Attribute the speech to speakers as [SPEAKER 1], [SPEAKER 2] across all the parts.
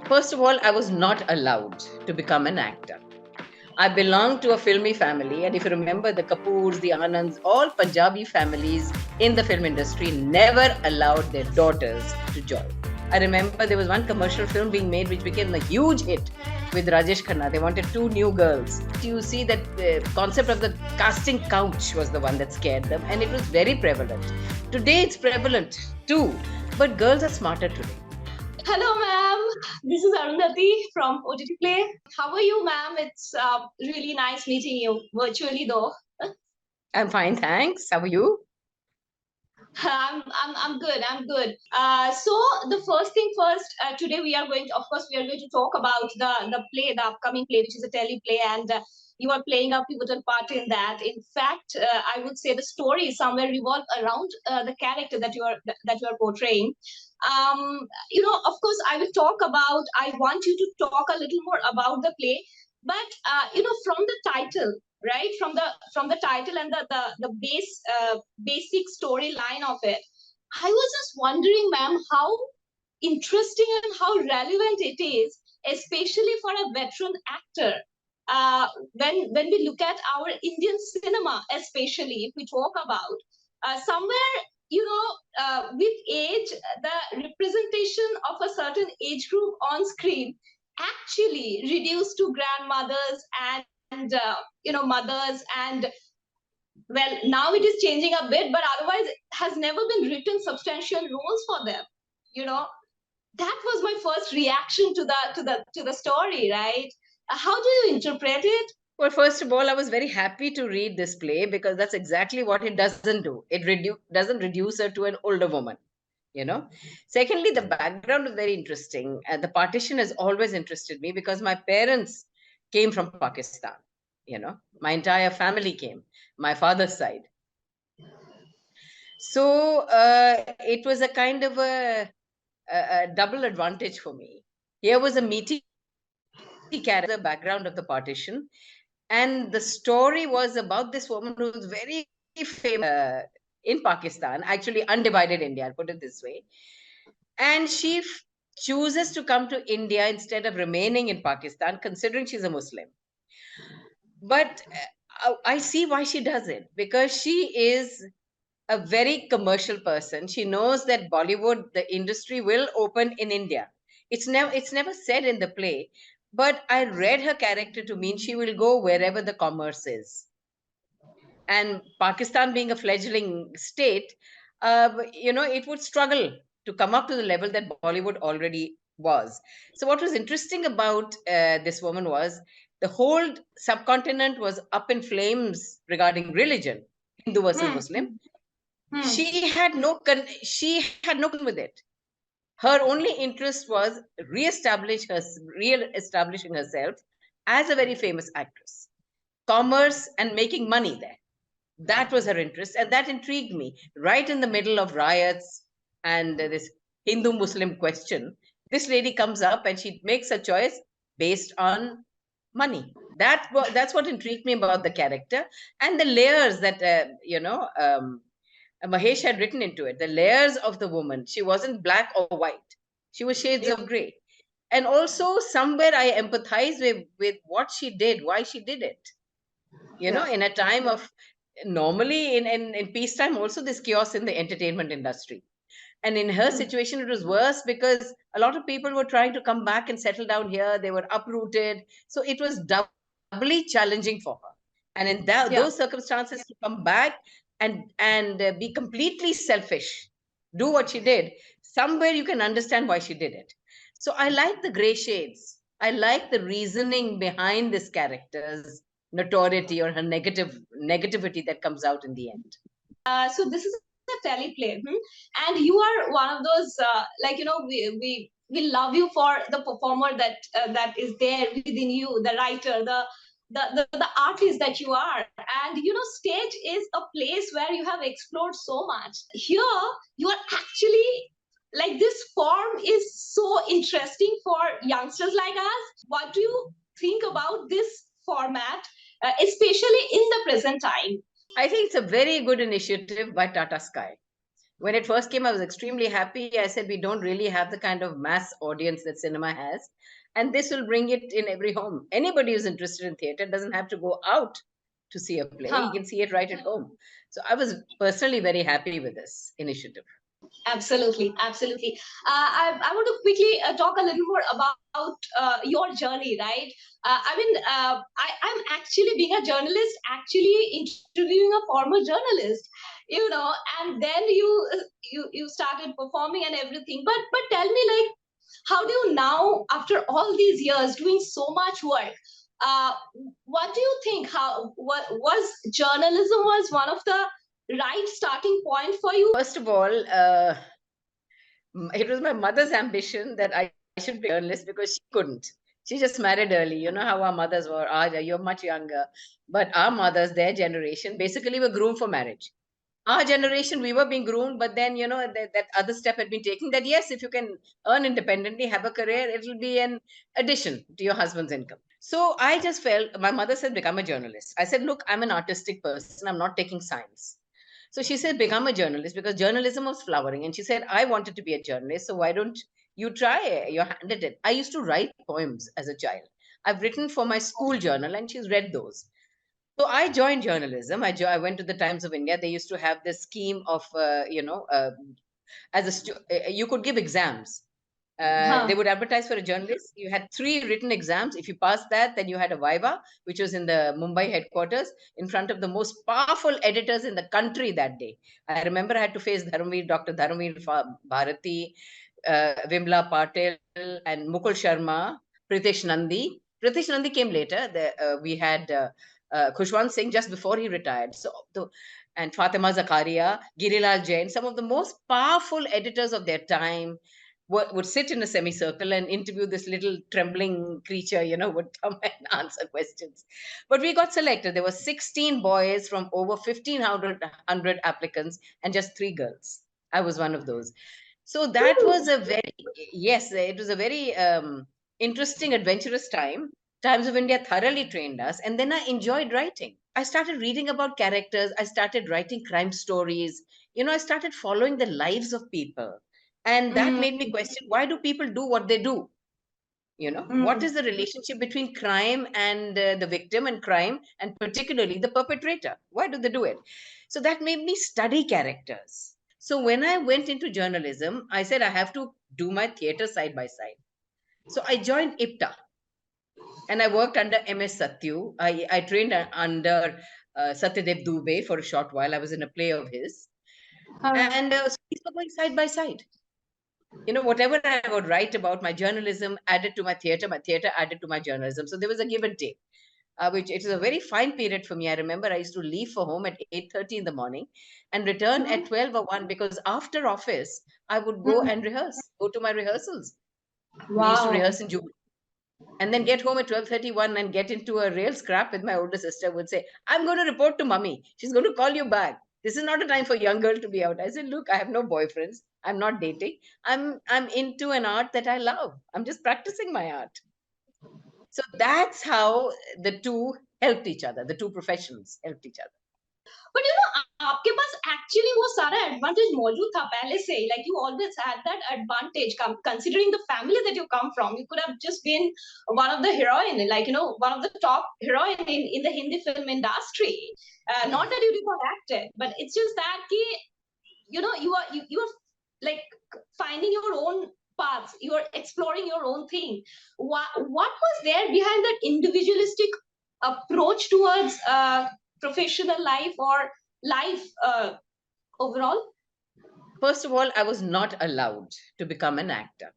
[SPEAKER 1] First of all, I was not allowed to become an actor. I belong to a filmy family, and if you remember, the Kapoors, the Anands, all Punjabi families in the film industry never allowed their daughters to join. I remember there was one commercial film being made which became a huge hit with Rajesh Khanna. They wanted two new girls. You see that the concept of the casting couch was the one that scared them, and it was very prevalent. Today it's prevalent too, but girls are smarter today.
[SPEAKER 2] Hello, ma'am. This is Arundhati from OTTplay. How are you, ma'am? It's really nice meeting you virtually, though.
[SPEAKER 1] I'm fine, thanks. How are you?
[SPEAKER 2] I'm good. I'm good. So the first thing first, today we are going to, of course, we are going to talk about the play, the upcoming play, which is a teleplay, and you are playing a pivotal part in that. In fact, I would say the story somewhere revolve around the character that you are portraying. Of course, I will talk about. I want you to talk a little more about the play, but from the title, right, from the title and the basic storyline of it, I was just wondering, ma'am, how interesting and how relevant it is, especially for a veteran actor. When we look at our Indian cinema, especially if we talk about somewhere, with age, the representation of a certain age group on screen actually reduced to grandmothers and mothers, and well, now it is changing a bit, but otherwise it has never been written substantial roles for them. you know that was my first reaction to the story, right? How do you interpret it?
[SPEAKER 1] Well, first of all, I was very happy to read this play because that's exactly what it doesn't do. It doesn't reduce her to an older woman, you know. Secondly, the background is very interesting. The partition has always interested me because my parents came from Pakistan, my entire family came, my father's side. So it was a kind of a double advantage for me. Here was a meaty character, the background of the partition, and the story was about this woman who was very famous in Pakistan, actually undivided India, I'll put it this way. And she chooses to come to India instead of remaining in Pakistan, considering she's a Muslim. But I see why she does it, because she is a very commercial person. She knows that Bollywood, the industry, will open in India. It's never said in the play, but I read her character to mean she will go wherever the commerce is. And Pakistan being a fledgling state, it would struggle to come up to the level that Bollywood already was. So what was interesting about this woman was the whole subcontinent was up in flames regarding religion, Hindu versus
[SPEAKER 2] Hmm.
[SPEAKER 1] Muslim.
[SPEAKER 2] Hmm.
[SPEAKER 1] She had no concern with it. Her only interest was re-establishing herself as a very famous actress, commerce and making money there. That was her interest, and that intrigued me. Right in the middle of riots and this Hindu Muslim question, this lady comes up and she makes a choice based on money. That's what intrigued me about the character and the layers that Mahesh had written into it. The layers of the woman. She wasn't black or white. She was shades
[SPEAKER 2] Yeah.
[SPEAKER 1] of gray. And also somewhere I empathize with what she did, why she did it.
[SPEAKER 2] Yeah.
[SPEAKER 1] In a time of normally in peacetime also there's chaos in the entertainment industry. And in her
[SPEAKER 2] Hmm.
[SPEAKER 1] situation, it was worse because a lot of people were trying to come back and settle down here. They were uprooted. So it was doubly challenging for her. And in
[SPEAKER 2] Yeah.
[SPEAKER 1] those circumstances, to come back and be completely selfish, do what she did, somewhere you can understand why she did it. So I like the gray shades. I like the reasoning behind this character's notoriety or her negativity that comes out in the end.
[SPEAKER 2] So this is a teleplay, and you are one of those, we love you for the performer that is there within you, the writer, the artist that you are. And stage is a place where you have explored so much. Here you are actually, like, this form is so interesting for youngsters like us. What do you think about this format, especially in the present time?
[SPEAKER 1] I think it's a very good initiative by Tata Sky. When it first came, I was extremely happy. I said, we don't really have the kind of mass audience that cinema has. And this will bring it in every home. Anybody who's interested in theater doesn't have to go out to see a play. He
[SPEAKER 2] Huh.
[SPEAKER 1] can see it right at home. So I was personally very happy with this initiative.
[SPEAKER 2] Absolutely, absolutely. I want to quickly talk a little more about your journey, right? I'm actually being a journalist, actually interviewing a former journalist, you know, and then you started performing and everything. But tell me, like, how do you now, after all these years doing so much work, uh, what do you think? How what was journalism was one of the right starting point for you?
[SPEAKER 1] First of all, it was my mother's ambition that I should be a journalist because she couldn't. She just married early. You know how our mothers were. You're much younger. But our mothers, their generation, basically were groomed for marriage. Our generation, we were being groomed, but then, that other step had been taken that yes, if you can earn independently, have a career, it will be an addition to your husband's income. So I just felt, my mother said, become a journalist. I said, look, I'm an artistic person. I'm not taking science. So she said, become a journalist because journalism was flowering. And she said, I wanted to be a journalist. So why don't you try your hand at it? I used to write poems as a child. I've written for my school journal and she's read those. So I joined journalism. I went to the Times of India. They used to have this scheme of, you could give exams. They
[SPEAKER 2] Huh.
[SPEAKER 1] would advertise for a journalist. You had three written exams. If you passed that, then you had a viva, which was in the Mumbai headquarters in front of the most powerful editors in the country that day. I remember I had to face Dr. Bharati, Vimla Patel, and Mukul Sharma, Pritesh Nandi. Pritesh Nandi came later. We had Khushwant Singh just before he retired. And Fatima Zakaria, Girilal Jain, some of the most powerful editors of their time would sit in a semicircle and interview this little trembling creature, would come and answer questions. But we got selected. There were 16 boys from over 1,500 applicants and just three girls. I was one of those. So that was
[SPEAKER 2] Ooh.
[SPEAKER 1] a very, yes, it was a very interesting, adventurous time. Times of India thoroughly trained us. And then I enjoyed writing. I started reading about characters. I started writing crime stories. I started following the lives of people. And that
[SPEAKER 2] Mm,
[SPEAKER 1] made me question, why do people do what they do? What
[SPEAKER 2] mm.
[SPEAKER 1] is the relationship between crime and the victim and crime, and particularly the perpetrator? Why do they do it? So that made me study characters. So when I went into journalism, I said I have to do my theater side by side. So I joined IPTA and I worked under MS Satyu. I trained under Satyadev Dubey for a short while. I was in a play of his.
[SPEAKER 2] Huh.
[SPEAKER 1] And so these were going side by side. Whatever I would write about, my journalism added to my theater added to my journalism. So there was a give and take, which it was a very fine period for me. I remember I used to leave for home at 8:30 in the morning and return at 12 or 1 because after office, I would go
[SPEAKER 2] Mm.
[SPEAKER 1] and go to my rehearsals. We used to
[SPEAKER 2] Wow.
[SPEAKER 1] rehearse in Jubilee and then get home at 12:31 and get into a real scrap with my older sister. Would say, I'm going to report to mummy. She's going to call you back. This is not a time for young girl to be out. I said, look, I have no boyfriends. I'm not dating. I'm into an art that I love. I'm just practicing my art. So that's how the two helped each other. The two professions helped each other.
[SPEAKER 2] But you know, आपके पास actually वो सारा advantage मौजूद था पहले से. Like you always had that advantage. Considering the family that you come from, you could have just been one of the heroine, like one of the top heroine in the Hindi film industry. Not that you did not act it, but it's just that ki, you are like finding your own paths. You are exploring your own thing. What was there behind that individualistic approach towards professional life or life overall?
[SPEAKER 1] First of all, I was not allowed to become an actor.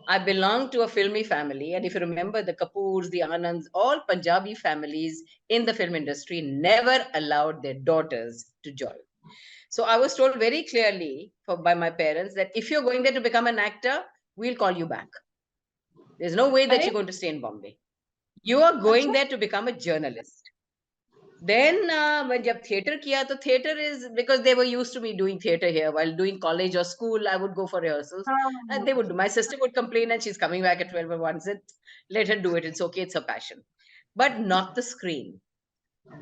[SPEAKER 1] I belong to a filmy family, and if you remember, the Kapoors, the Anands, all Punjabi families in the film industry never allowed their daughters to join. So I was told very clearly by my parents that if you're going there to become an actor, we'll call you back. There's no way that
[SPEAKER 2] अरे
[SPEAKER 1] you're going to stay in Bombay. You are going
[SPEAKER 2] अच्छा.
[SPEAKER 1] there to become a journalist. Then when jab theater kiya, to theater is because they were used to me doing theater here. While doing college or school, I would go for rehearsals. And they would do. My sister would complain and she's coming back at 12 or 1. Said, let her do it. It's okay. It's her passion. But not the screen.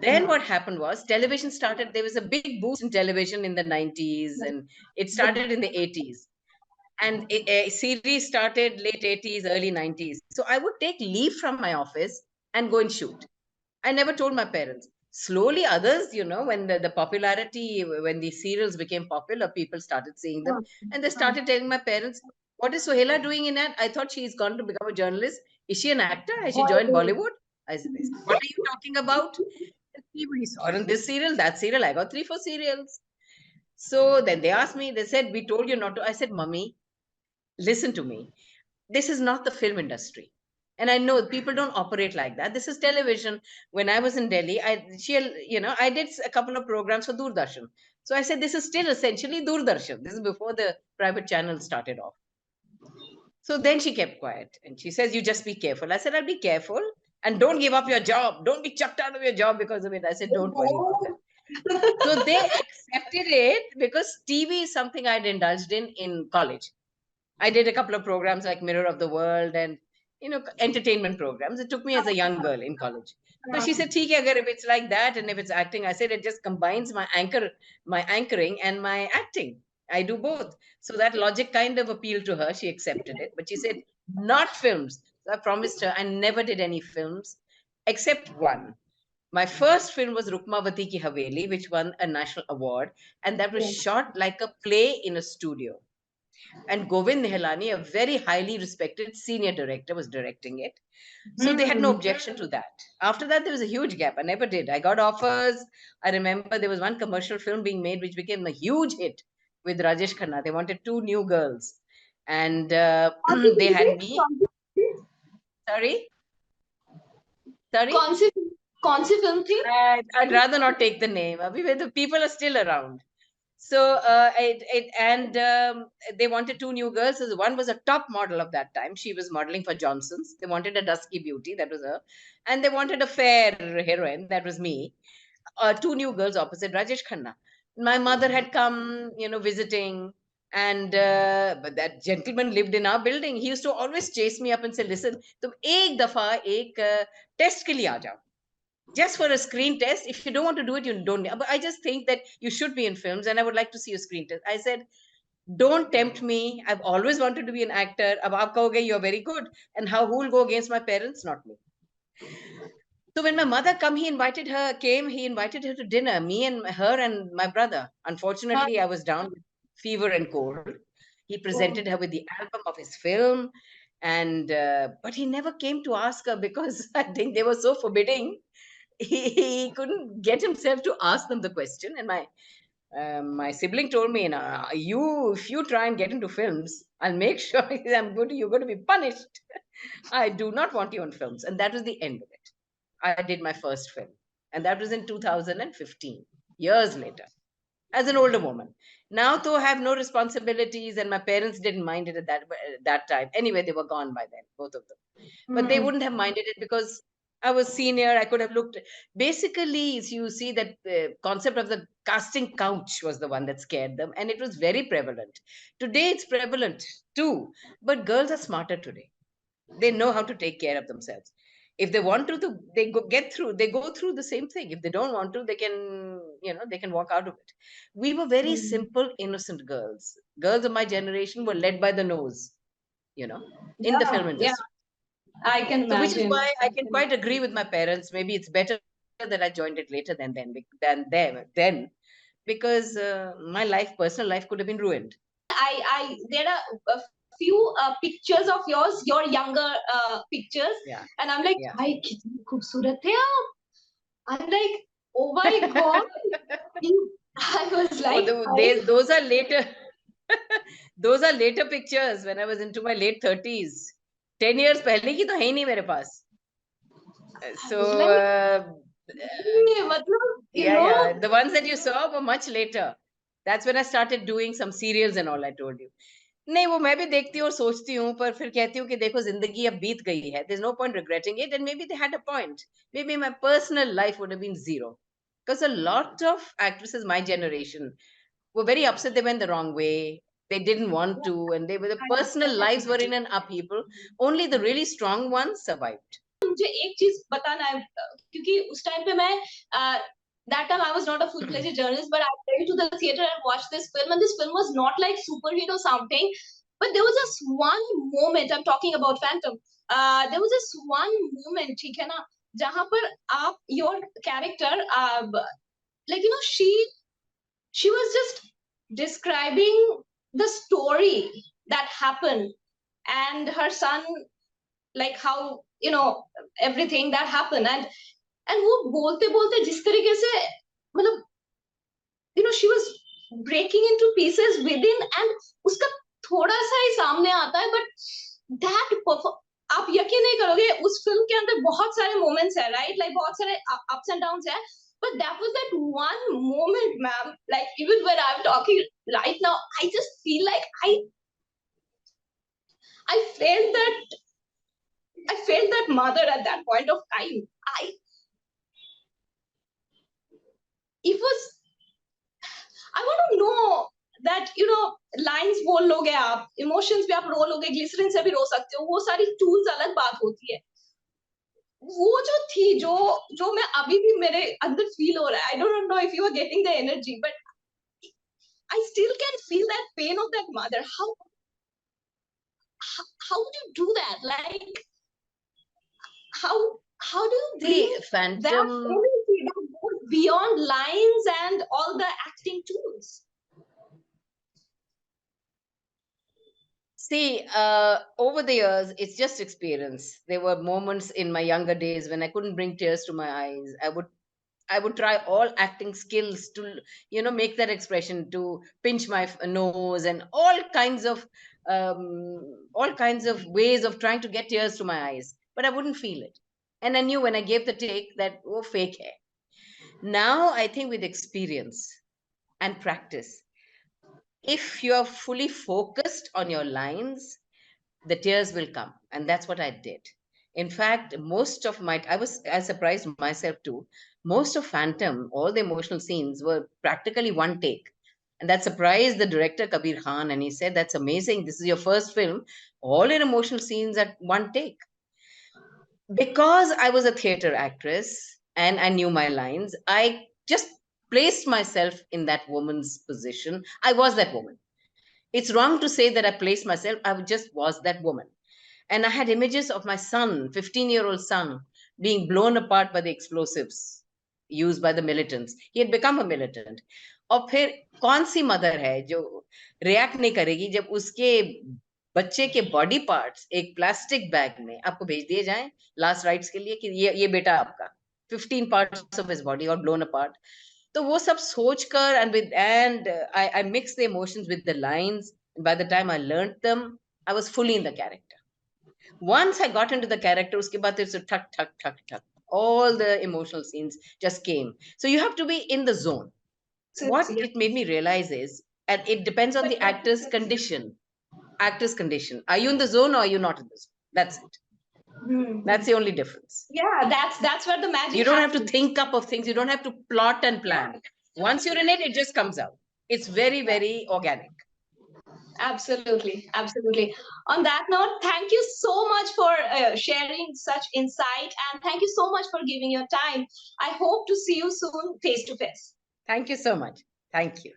[SPEAKER 1] Then what happened was television started. There was a big boost in television in the 90s, and it started in the 80s. And a series started late 80s, early 90s. So I would take leave from my office and go and shoot. I never told my parents. Slowly, others, when the popularity, when the serials became popular, people started seeing them, and they started telling my parents, "What is Sohaila doing in that? I thought she's gone to become a journalist. Is she an actor? Has she joined Bollywood?" They said, "What are you talking about? We saw her in this serial, that serial. I got three, four serials." So then they asked me, they said, "We told you not to." I said, "Mummy, listen to me. This is not the film industry." And I know people don't operate like that. This is television. When I was in Delhi, I did a couple of programs for Doordarshan. So I said, this is still essentially Doordarshan. This is before the private channel started off. So then she kept quiet and she says, "You just be careful." I said, "I'll be careful, and don't give up your job. Don't be chucked out of your job because of it." I said, "Don't worry about that." So they accepted it because TV is something I'd indulged in college. I did a couple of programs like Mirror of the World and entertainment programs. It took me as a young girl in college. So she said, "ठीक है, अगर if it's like that and if it's acting," I said, "it just combines my anchoring and my acting. I do both." So that logic kind of appealed to her. She accepted it, but she said, "Not films." So I promised her I never did any films except one. My first film was Rukmavati Ki Haveli, which won a national award, and that was shot like a play in a studio. And Govind Nihalani, a very highly respected senior director, was directing it. So they had no objection to that. After that, there was a huge gap. I never did. I got offers. I remember there was one commercial film being made which became a huge hit with Rajesh Khanna. They wanted two new girls. And they had me. Sorry? Sorry?
[SPEAKER 2] कौन सी कौन सी film थी?
[SPEAKER 1] I'd rather not take the name. The people are still around. So they wanted two new girls. So one was a top model of that time. She was modeling for Johnson's. They wanted a dusky beauty, that was her, and they wanted a fair heroine, that was me. Two new girls opposite Rajesh Khanna. My mother had come, visiting, and but that gentleman lived in our building. He used to always chase me up and say, "Listen, तुम एक दफा एक test के लिए आ जाओ, just for a screen test. If you don't want to do it, you don't." But I just think that you should be in films, and I would like to see a screen test. I said, "Don't tempt me. I've always wanted to be an actor. Ab aap kahoge you're very good, and who will go against my parents? Not me." So when my mother he invited her to dinner, me and her and my brother. Unfortunately, I was down with fever and cold. He presented her with the album of his film, and but he never came to ask her because I think they were so forbidding. He couldn't get himself to ask them the question. And my sibling told me, you if you try and get into films, I'll make sure you're going to be punished. I do not want you on films. And that was the end of it. I did my first film, and that was in 2015, years later, as an older woman. Now, though, I have no responsibilities, and my parents didn't mind it at that time. Anyway, they were gone by then, both of them. But they wouldn't have minded it because I was senior. I could have looked. Basically, you see that the concept of the casting couch was the one that scared them, and it was very prevalent. Today, it's prevalent too, but girls are smarter today. They know how to take care of themselves. If they want to, they go through the same thing. If they don't want to, they can walk out of it. We were very simple, innocent girls. Girls of my generation were led by the nose, you know, in the film
[SPEAKER 2] Yeah, yeah,
[SPEAKER 1] industry.
[SPEAKER 2] I can
[SPEAKER 1] So, which is
[SPEAKER 2] imagine.
[SPEAKER 1] why I can quite agree with my parents. Maybe it's better that I joined it later than them then, because my personal life, could have been ruined.
[SPEAKER 2] I there are a few pictures of yours, your younger pictures,
[SPEAKER 1] Yeah,
[SPEAKER 2] and I'm like,
[SPEAKER 1] yeah.
[SPEAKER 2] "भाई कितनी खूबसूरत है आप?" I'm like, "Oh my God!" I was
[SPEAKER 1] Oh,
[SPEAKER 2] like, "I
[SPEAKER 1] those are later. Those are later pictures when I was into my late 30s. 10 years पहले की तो है ही नहीं मेरे पास. So,
[SPEAKER 2] was like, "ये मतलब you
[SPEAKER 1] yeah,
[SPEAKER 2] know."
[SPEAKER 1] yeah. The ones that you saw were much later. That's when I started doing some serials and all, I told you. नहीं, वो मैं भी देखती हूँ और सोचती हूँ, पर फिर कहती हूँ कि देखो जिंदगी अब बीत गई है. There's no point regretting it, and maybe they had a point. Maybe my personal life would have been zero. Because a lot of actresses my generation were very upset they went the wrong way. They didn't want to, and the personal lives were in an upheaval. Only the really strong ones survived.
[SPEAKER 2] मुझे एक चीज बताना है, क्योंकि उस time पे मैं that time I was not a full-fledged journalist, but I went to the theater and watched this film, and this film was not like super hit or something, but there was just one moment. I'm talking about Phantom. There was just one moment, ठीक है ना, जहां पर आप your character, like you know, she was just describing the story that happened, and her son, like how you know everything that happened, and वो बोलते बोलते जिस तरीके से, मतलब you know, she was breaking into pieces within, and उसका थोड़ा सा ही सामने आता है, but that आप यकीन नहीं करोगे, उस फिल्म के अंदर बहुत सारे मोमेंट्स है, राइट, लाइक बहुत सारे अप्स एंड डाउन्स है, but that was that one moment, ma'am, like even when I'm talking right now, I just feel like I felt that mother at that point of time. It was, I want to know that you know lines बोल लोगे आप, emotions भी आप रो लोगे, glycerin से भी रो सकते हो, वो सारी tools अलग बात होती है, वो जो थी, जो मैं अभी भी मेरे अंदर फील हो रहा है, I don't know if you are getting the energy, but I still can feel that pain of that mother. How do you do that? Like how do you bring that
[SPEAKER 1] Phantom,
[SPEAKER 2] energy that goes beyond lines and all the acting tools?
[SPEAKER 1] see, over the years, it's just experience. There were moments in my younger days when I couldn't bring tears to my eyes. I would try all acting skills to, make that expression, to pinch my nose, and all kinds of ways of trying to get tears to my eyes, but I wouldn't feel it. And I knew when I gave the take that, oh, fake hair. Now I think with experience and practice, if you are fully focused on your lines, the tears will come. And that's what I did. In fact, most of my, I surprised myself too. Most of Phantom, all the emotional scenes were practically one take. And that surprised the director, Kabir Khan. And he said, that's amazing. This is your first film. All your emotional scenes at one take. Because I was a theater actress and I knew my lines, I just placed myself in that woman's position. I was that woman. It's wrong to say that I placed myself. I just was that woman. And I had images of my son, 15-year-old son, being blown apart by the explosives used by the militants. He had become a militant. और फिर कौन सी mother है जो react नहीं करेगी जब उसके बच्चे के बॉडी पार्ट्स एक प्लास्टिक बैग में आपको भेज दिए जाएं लास्ट राइट्स के लिए कि ये बेटा आपका 15 parts of his body or blown apart. तो वो सब सोचकर and I mixed the emotions with the lines, and by the time I learned them, I was fully in the character. Once I got into the character, uske baad it's a tuck, tuck, tuck, tuck. All the emotional scenes just came. So you have to be in the zone. What it made me realize is, and it depends on the actor's condition. Actor's condition. Are you in the zone or are you not in the zone? That's it. That's the only difference.
[SPEAKER 2] Yeah, that's where the magic.
[SPEAKER 1] You don't have to think up of things. You don't have to plot and plan. Once you're in it, it just comes out. It's very, very organic.
[SPEAKER 2] Absolutely, absolutely. On that note, thank you so much for sharing such insight, and thank you so much for giving your time. I hope to see you soon face to face.
[SPEAKER 1] Thank you so much. Thank you.